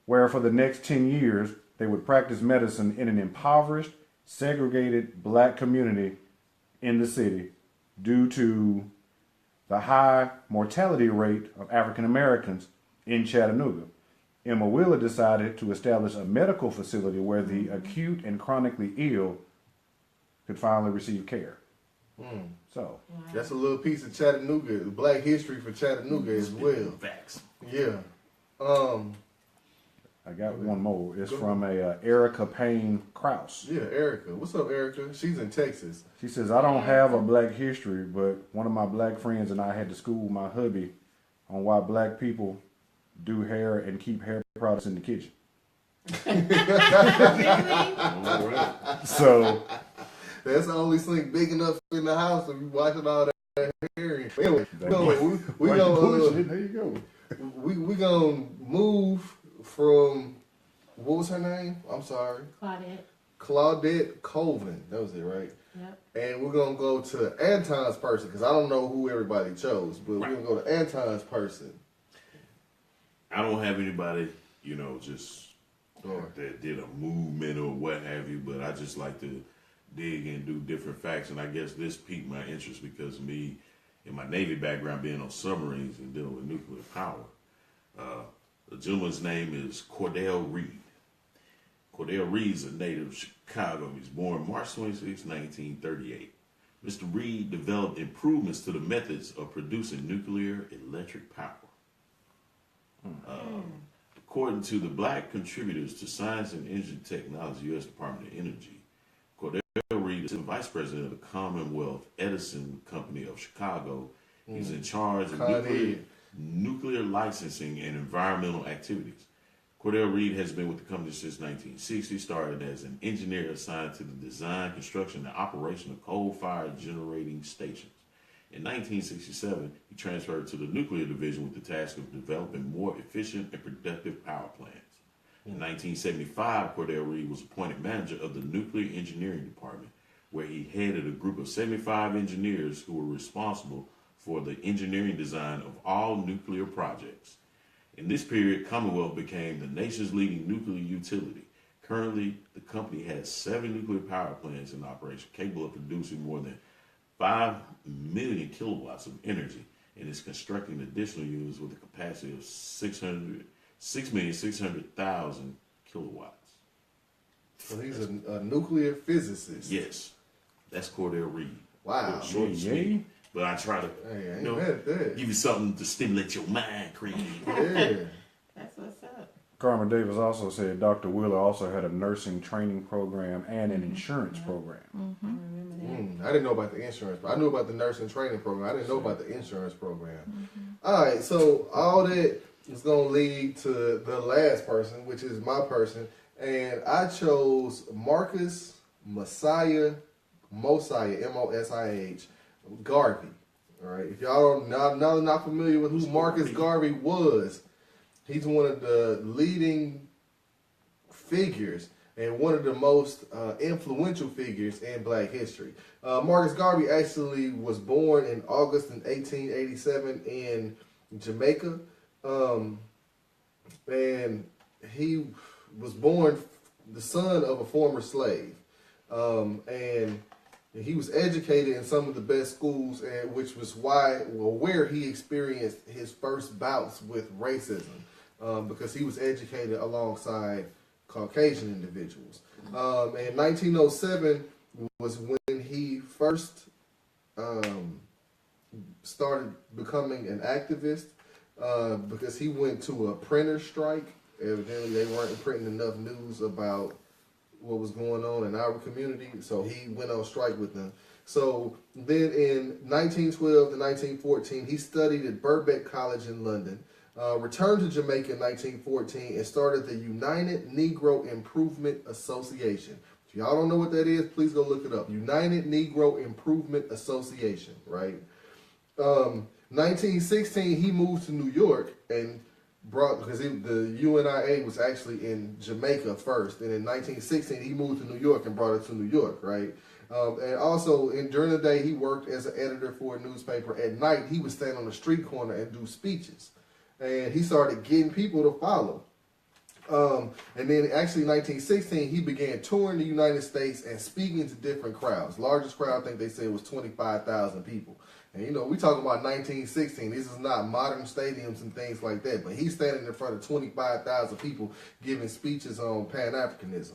where for the next 10 years, they would practice medicine in an impoverished, segregated Black community in the city due to the high mortality rate of African Americans in Chattanooga. Emma Wheeler decided to establish a medical facility where the acute and chronically ill could finally receive care. So that's a little piece of Chattanooga, Black history for Chattanooga as well. Facts. Yeah. I got one more. It's from Erica Payne Krause. Yeah, Erica. What's up, Erica? She's in Texas. She says, I don't have a Black history, but one of my Black friends and I had to school my hubby on why Black people do hair and keep hair products in the kitchen. So that's the only sink big enough in the house to be watching all that hair. Anyway, we there you go. We gonna move from, what was her name? I'm sorry. Claudette Colvin. That was it, right? Yep. And we're gonna go to Anton's person because I don't know who everybody chose, but we're gonna go to Anton's person. I don't have anybody, just that did a movement or what have you, but I just like to dig and do different facts, and I guess this piqued my interest because me, in my Navy background, being on submarines and dealing with nuclear power, the gentleman's name is Cordell Reed. Cordell Reed's a native of Chicago. He was born March 26, 1938. Mr. Reed developed improvements to the methods of producing nuclear electric power. According to the Black contributors to Science and Energy Technology, U.S. Department of Energy, Cordell Reed is the vice president of the Commonwealth Edison Company of Chicago. He's in charge of nuclear licensing and environmental activities. Cordell Reed has been with the company since 1960, started as an engineer assigned to the design, construction, and operation of coal-fired generating stations. In 1967, he transferred to the nuclear division with the task of developing more efficient and productive power plants. In 1975, Cordell Reed was appointed manager of the nuclear engineering department, where he headed a group of 75 engineers who were responsible for the engineering design of all nuclear projects. In this period, Commonwealth became the nation's leading nuclear utility. Currently, the company has 7 nuclear power plants in operation, capable of producing more than 5 million kilowatts of energy, and is constructing additional units with a capacity of 6,600,000 kilowatts. So he's a nuclear physicist. Yes, that's Cordell Reed. Wow. Short and sweet. But I try to give you something to stimulate your mind, Craig. Yeah. That's what's up. Carmen Davis also said Dr. Wheeler also had a nursing training program and an insurance program. I remember that. I didn't know about the insurance, but I knew about the nursing training program. I didn't know about the insurance program. All right, so all that is going to lead to the last person, which is my person, and I chose Marcus Mosiah, M-O-S-I-H, Garvey. All right, if y'all are not familiar with who Marcus Garvey was, he's one of the leading figures and one of the most influential figures in Black history. Marcus Garvey actually was born in August in 1887 in Jamaica, and he was born the son of a former slave, and he was educated in some of the best schools, and which was where he experienced his first bouts with racism, because he was educated alongside Caucasian individuals. And 1907 was when he first started becoming an activist, because he went to a printer strike. Evidently, they weren't printing enough news about what was going on in our community, so he went on strike with them. So then in 1912 to 1914, he studied at Birkbeck College in London, returned to Jamaica in 1914, and started the United Negro Improvement Association. If y'all don't know what that is, please go look it up. United Negro Improvement Association, right? 1916, he moved to New York and because the UNIA was actually in Jamaica first, and in 1916 he moved to New York and brought it to New York, right? And also, during the day, he worked as an editor for a newspaper. At night, he would stand on the street corner and do speeches, and he started getting people to follow. And then, actually, in 1916, he began touring the United States and speaking to different crowds. Largest crowd, I think they said, was 25,000 people. And, we talking about 1916. This is not modern stadiums and things like that. But he's standing in front of 25,000 people giving speeches on Pan-Africanism.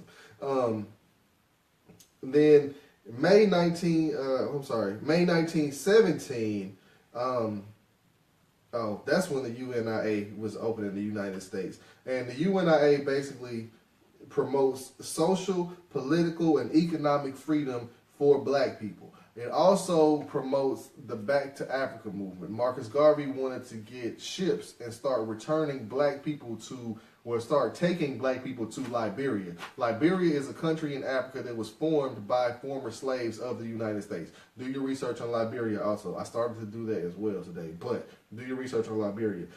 Then May 1917, that's when the UNIA was opened in the United States. And the UNIA basically promotes social, political, and economic freedom for Black people. It also promotes the Back to Africa movement. Marcus Garvey wanted to get ships and start returning Black people start taking Black people to Liberia. Liberia is a country in Africa that was formed by former slaves of the United States. Do your research on Liberia also. I started to do that as well today, but do your research on Liberia.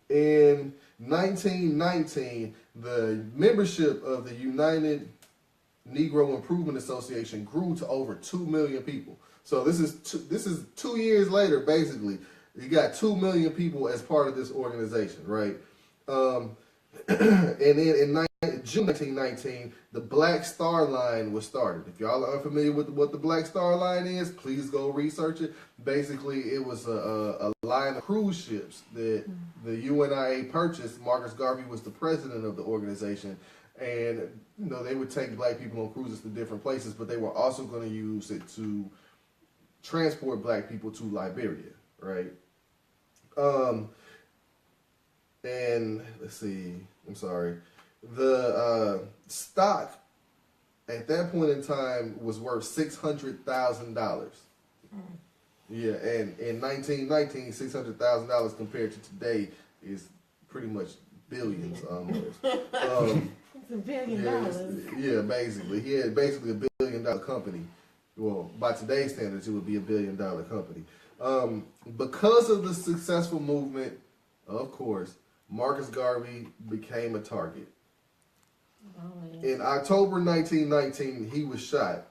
In 1919, the membership of the United Negro Improvement Association grew to over 2 million people. So this is 2 years later, basically. You got 2 million people as part of this organization, right? And then in June 1919, the Black Star Line was started. If y'all are unfamiliar with what the Black Star Line is, please go research it. Basically, it was a line of cruise ships that the UNIA purchased. Marcus Garvey was the president of the organization. And they would take black people on cruises to different places, but they were also going to use it to transport black people to Liberia, right? And let's see, I'm sorry. The stock at that point in time was worth $600,000. Yeah, and in 1919, $600,000 compared to today is pretty much billions almost. It's $1 billion. Yeah, basically. He had basically $1 billion company. Well, by today's standards, it would be $1 billion company. Because of the successful movement, of course, Marcus Garvey became a target. In October 1919, he was shot.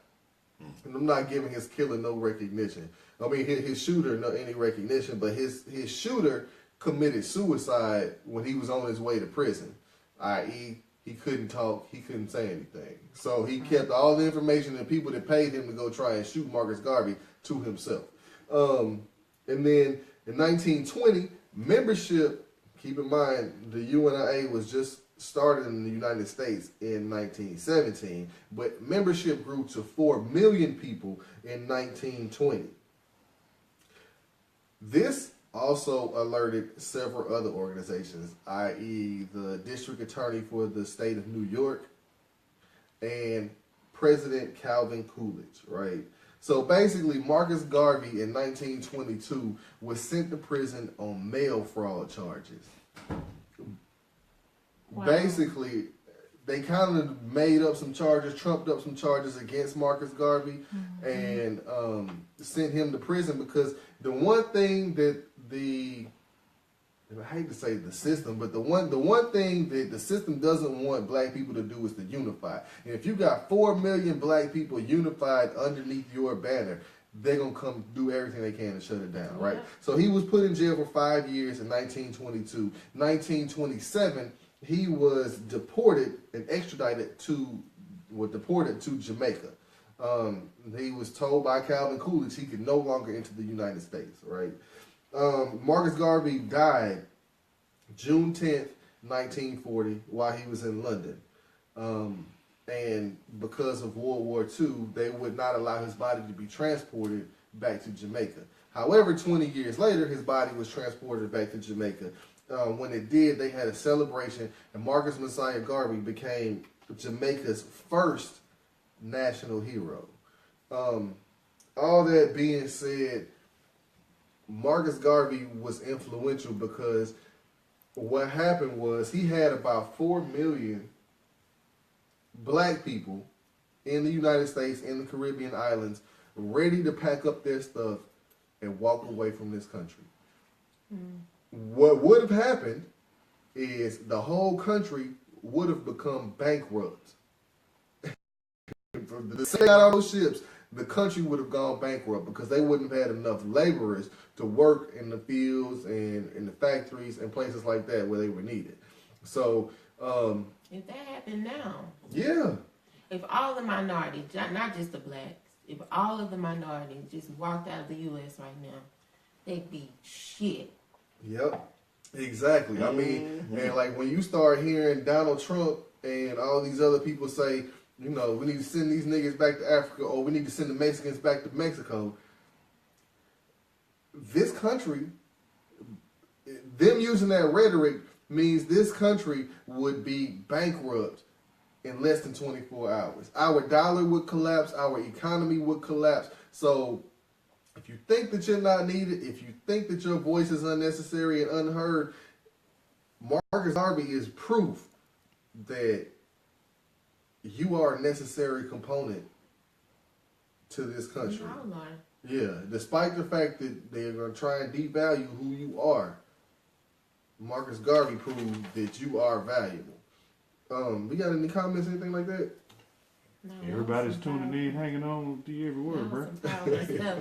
And I'm not giving his killer no recognition. I mean, his shooter no any recognition, but his shooter committed suicide when he was on his way to prison, i.e., he couldn't talk, he couldn't say anything. So he kept all the information and people that paid him to go try and shoot Marcus Garvey to himself. And then in 1920, membership, keep in mind, the UNIA was just started in the United States in 1917, but membership grew to 4 million people in 1920. This also alerted several other organizations, i.e. the district attorney for the state of New York and President Calvin Coolidge, right? So basically, Marcus Garvey in 1922 was sent to prison on mail fraud charges. Wow. Basically, they kind of made up some charges, trumped up some charges against Marcus Garvey, and sent him to prison because the one thing that I hate to say the system, but the one thing that the system doesn't want black people to do is to unify. And if you got 4 million black people unified underneath your banner, they're going to come do everything they can to shut it down, right? So he was put in jail for 5 years in 1922. 1927, he was deported and extradited to Jamaica. He was told by Calvin Coolidge he could no longer enter the United States, right? Marcus Garvey died June 10th, 1940, while he was in London. And because of World War II, they would not allow his body to be transported back to Jamaica. However, 20 years later, his body was transported back to Jamaica. When it did, they had a celebration, and Marcus Messiah Garvey became Jamaica's first national hero. All that being said, Marcus Garvey was influential because what happened was he had about 4 million black people in the United States, in the Caribbean islands, ready to pack up their stuff and walk away from this country. What would have happened is the whole country would have become bankrupt. To send out all those ships, the country would have gone bankrupt because they wouldn't have had enough laborers to work in the fields and in the factories and places like that where they were needed. So, if that happened now, yeah. If all the minorities, not just the blacks, if all of the minorities just walked out of the U.S. right now, they'd be shit. Yep, exactly. I mean, and like when you start hearing Donald Trump and all these other people say, we need to send these niggas back to Africa, or we need to send the Mexicans back to Mexico. This country, them using that rhetoric means this country would be bankrupt in less than 24 hours. Our dollar would collapse. Our economy would collapse. So if you think that you're not needed, if you think that your voice is unnecessary and unheard, Marcus Garvey is proof that you are a necessary component to this country. Yeah, despite the fact that they're going to try and devalue who you are, Marcus Garvey proved that you are valuable. We got any comments, anything like that? No, everybody's tuning in, hanging on to every word, bro.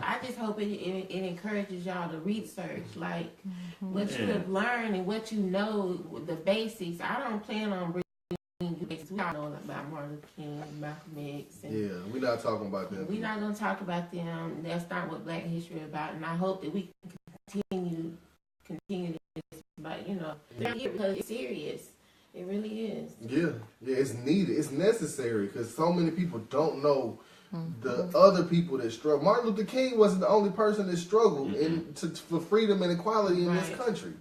I just hope it encourages y'all to research, like what you have learned and what you know, the basics. I don't plan on reading you basics. We all know about Martin Luther King, Malcolm X. And we're not talking about them. We're not going to talk about them. That's not what Black History is about. And I hope that we can continue this, but because it's serious. It really is. Yeah, it's needed. It's necessary because so many people don't know the other people that struggle. Martin Luther King wasn't the only person that struggled for freedom and equality in this country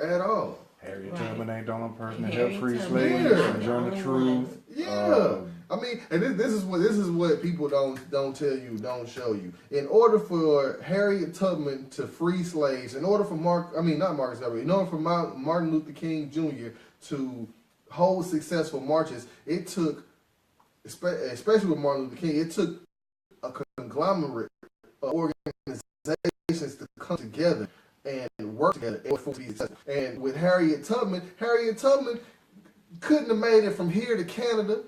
at all. Harriet Tubman ain't the only person that Harriet helped free Tubman slaves, is not Sojourner the only Truth. one. Yeah, I mean, and this is what people don't tell you, don't show you. In order for Harriet Tubman to free slaves, in order for in order for Martin Luther King Jr. to hold successful marches, it took, especially with Martin Luther King, it took a conglomerate of organizations to come together and work together. And with Harriet Tubman couldn't have made it from here to Canada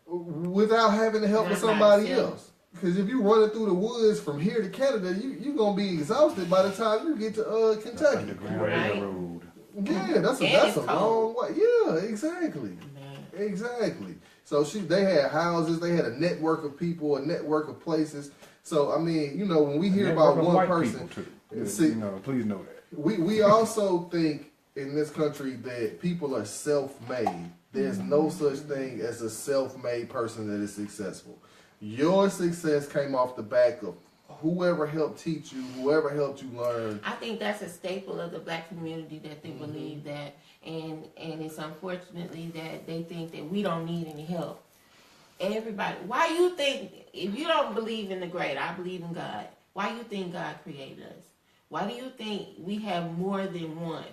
without having the help of somebody else. Because if you running through the woods from here to Canada, you're going to be exhausted by the time you get to Kentucky. Underground Railroad. Yeah, that's a long way. Yeah, exactly. Exactly. So they had houses, they had a network of people, a network of places. So I mean, when we hear about one person, please know that. We also think in this country that people are self-made. There's no such thing as a self-made person that is successful. Your success came off the back of whoever helped teach you, whoever helped you learn. I think that's a staple of the black community, that they believe that, and it's unfortunately that they think that we don't need any help. Everybody, why you think, if you don't believe in the great, I believe in God, why you think God created us? Why do you think we have more than one?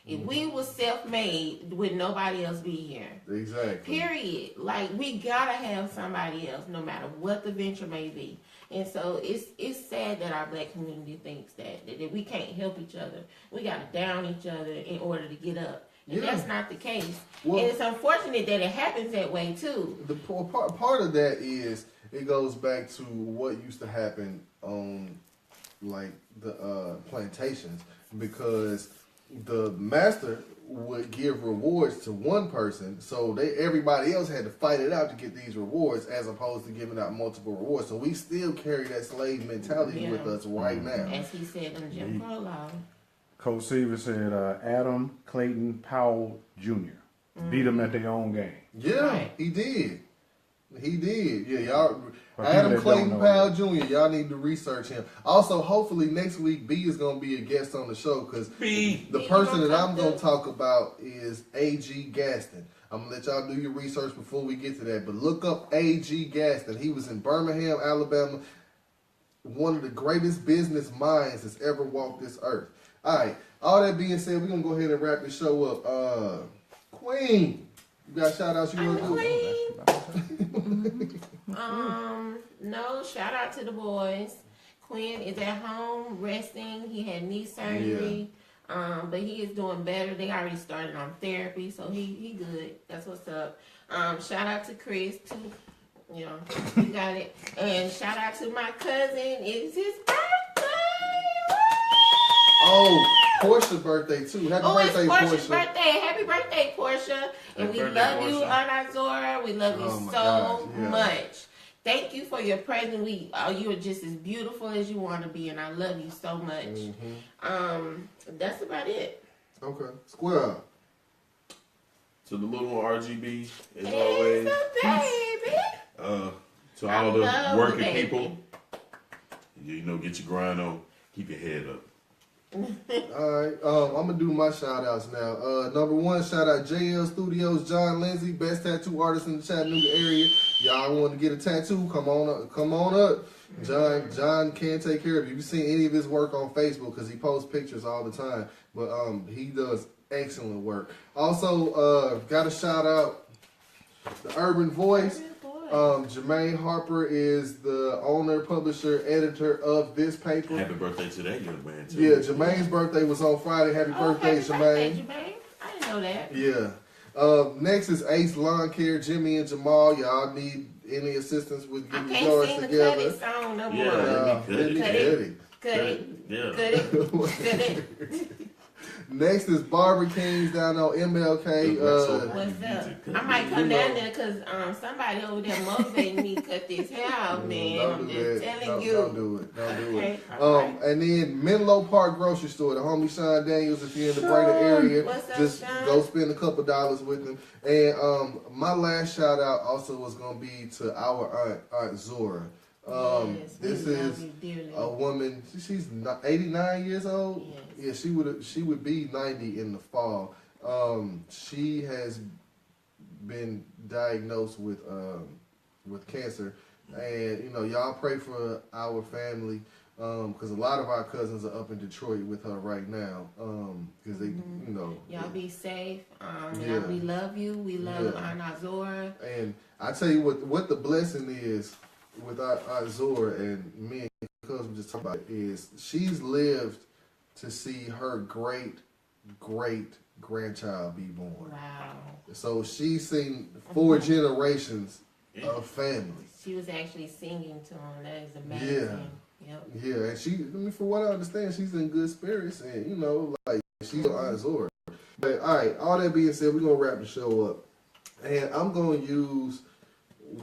If we were self-made, would nobody else be here? Exactly. Period. Like, we gotta have somebody else, no matter what the venture may be. And so it's sad that our black community thinks that we can't help each other. We gotta down each other in order to get up. And that's not the case. Well, and it's unfortunate that it happens that way too. The part of that is it goes back to what used to happen on like the plantations, because the master would give rewards to one person, so everybody else had to fight it out to get these rewards, as opposed to giving out multiple rewards. So we still carry that slave mentality with us right now. As he said in the Jim Crow law. Coach Seaver said Adam Clayton Powell Jr. beat them at their own game. Yeah, he did. He did. Yeah, y'all. Adam Clayton Powell Jr. Y'all need to research him. Also, hopefully next week B is going to be a guest on the show, because the person that I'm going to talk about is A.G. Gaston. I'm going to let y'all do your research before we get to that. But look up A.G. Gaston. He was in Birmingham, Alabama. One of the greatest business minds that's ever walked this earth. All right. All that being said, we're going to go ahead and wrap this show up. Queen, you got shout outs you want to do? No, shout out to the boys. Quinn is at home resting. He had knee surgery. Yeah. But he is doing better. They already started on therapy, so he good. That's what's up. Shout out to Chris too. You got it. And shout out to my cousin. It's his birthday. Oh, Portia's birthday too. Happy birthday, it's Portia's Portia. birthday. Happy birthday, Portia. And we love you, Aunt Zora. We love you so much. Thank you for your present. You are just as beautiful as you want to be, and I love you so much. That's about it. Okay. Square. To the little RGB, as always. Baby. To all the working people, get your grind on. Keep your head up. Alright, I'm gonna do my shout outs now. Number one, shout out JL Studios, John Lindsay, best tattoo artist in the Chattanooga area. Y'all want to get a tattoo? Come on up. John can take care of you. You've seen any of his work on Facebook, because he posts pictures all the time. But he does excellent work. Also, got a shout out the Urban Voice. Jermaine Harper is the owner, publisher, editor of this paper. Happy birthday to that young man, too. Yeah, Jermaine's birthday was on Friday. Happy birthday, Jermaine. I didn't know that. Yeah. Next is Ace Lawn Care, Jimmy and Jamal. Y'all need any assistance with getting yours together? I can't sing the Cut It song no more. Yeah, Cut it. Yeah. Cut it. Next is Barber Kings down on MLK. What's up? I might come down there because somebody over there motivating me to cut this hair out, man. I'm just telling you. Don't do it. Don't do Okay, it. right. And then Menlo Park Grocery Store, the homie Sean Daniels, if you're in the greater area, What's up, just Sean? go spend a couple dollars with him. And my last shout out also was going to be to our aunt Zora. Yes, This we love is you dearly. a woman. She's 89 years old. Yes. Yeah, she would be 90 in the fall. She has been diagnosed with cancer, and y'all pray for our family because a lot of our cousins are up in Detroit with her right now because they Y'all be safe. Yeah. We love you. We love Aunt Azora. And I tell you what the blessing is with our Zora and me and cousin just talking about it is she's lived to see her great grandchild be born. Wow. So she's seen 4 generations of family. She was actually singing to him. That is amazing. Yep. Yeah, and from what I understand, she's in good spirits, and like she's Aunt Zora. But all right, all that being said, we're gonna wrap the show up, and I'm gonna use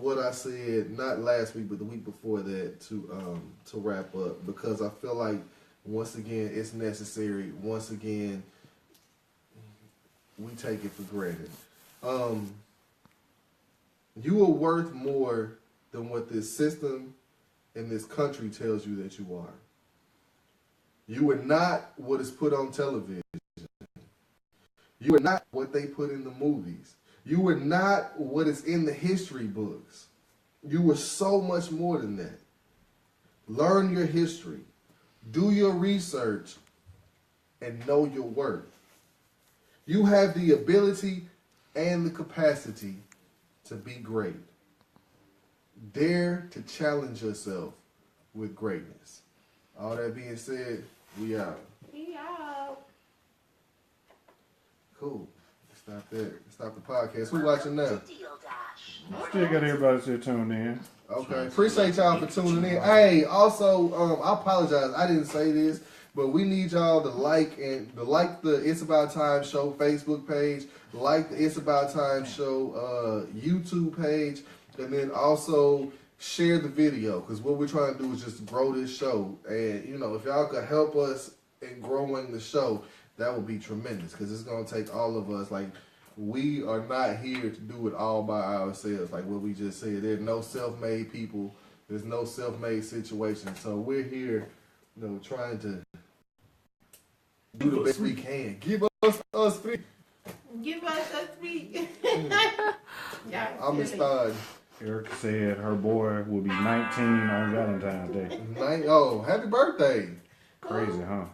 what I said not last week but the week before that to wrap up because I feel like once again it's necessary. Once again, we take it for granted. You are worth more than what this system in this country tells you that you are. You are not what is put on television. You are not what they put in the movies. You are not what is in the history books. You are so much more than that. Learn your history. Do your research and know your worth. You have the ability and the capacity to be great. Dare to challenge yourself with greatness. All that being said, we out. We out. Cool. Stop that. Stop the podcast. Who watching now? Still got everybody still tuned in. Okay. Appreciate y'all for tuning in. Hey, also, I apologize. I didn't say this, but we need y'all to like the It's About Time Show Facebook page, like the It's About Time Show YouTube page, and then also share the video because what we're trying to do is just grow this show. And if y'all could help us in growing the show, that would be tremendous because it's gonna take all of us. Like we are not here to do it all by ourselves. Like what we just said, there's no self-made people. There's no self-made situation. So we're here, trying to do the best we can. Give us free. Give us a speak. I'm excited. Erica said her boy will be 19 on Valentine's Day. Oh, happy birthday. Crazy, huh?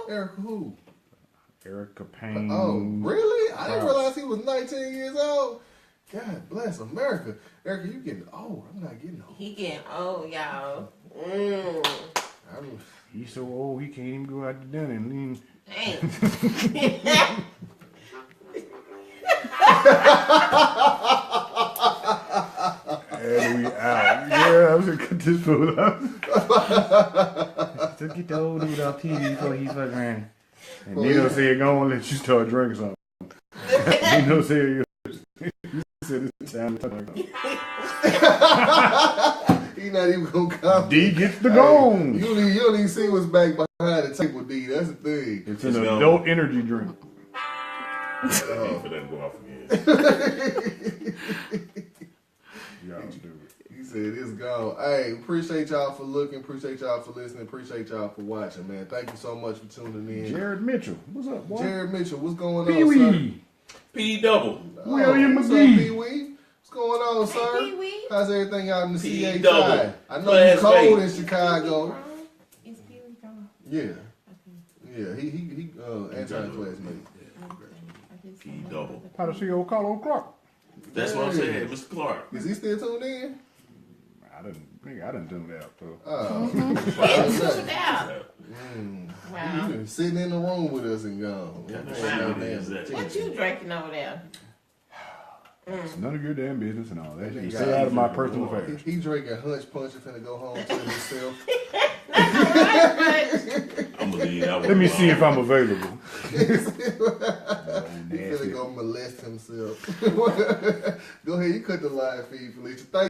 Erica who? Erica Payne. Oh, really? I didn't realize he was 19 years old. God bless America. Erica, you getting old. I'm not getting old. He getting old, y'all. He's so old he can't even go out to dinner and lean. Dang. And we out. Yeah, I was gonna cut this fool up. So get the old dude off TV before he fucking ran. And Nino said, go on, let you start drinking something. Nino said, he said it's time to drink. He not even gonna come. D gets the gone. You don't even see what's back behind the table, D. That's the thing. It's an adult energy drink. For that to go off again. Y'all do it. He said it's gone. Hey, appreciate y'all for looking. Appreciate y'all for listening. Appreciate y'all for watching, man. Thank you so much for tuning in. Jared Mitchell, what's up, boy? Jared Mitchell, what's going Pee on, sir? Wee. P double. William what's up, McGee. Pee Wee? What's going on, sir? Pee Wee. How's everything out in the P CA double. side? I know Class it's cold mate. in Chicago. Is Pee Wee gone? Yeah. Yeah, he anti-classmate. P double. How to see old Carlo Clark? That's what I'm saying, Mr. Clark. Is he still tuned in? I didn't do that, so. Oh. Tuned out. Wow. You been sitting in the room with us and gone. What you drinking over there? It's none of your damn business and all that. That You nigga stay out of my personal affairs. He drinking hunch punch and finna go home to himself. I'm gonna leave that one. Let me see if I'm available. He's finna go molest himself. Go ahead, you cut the live feed, Felicia. Thank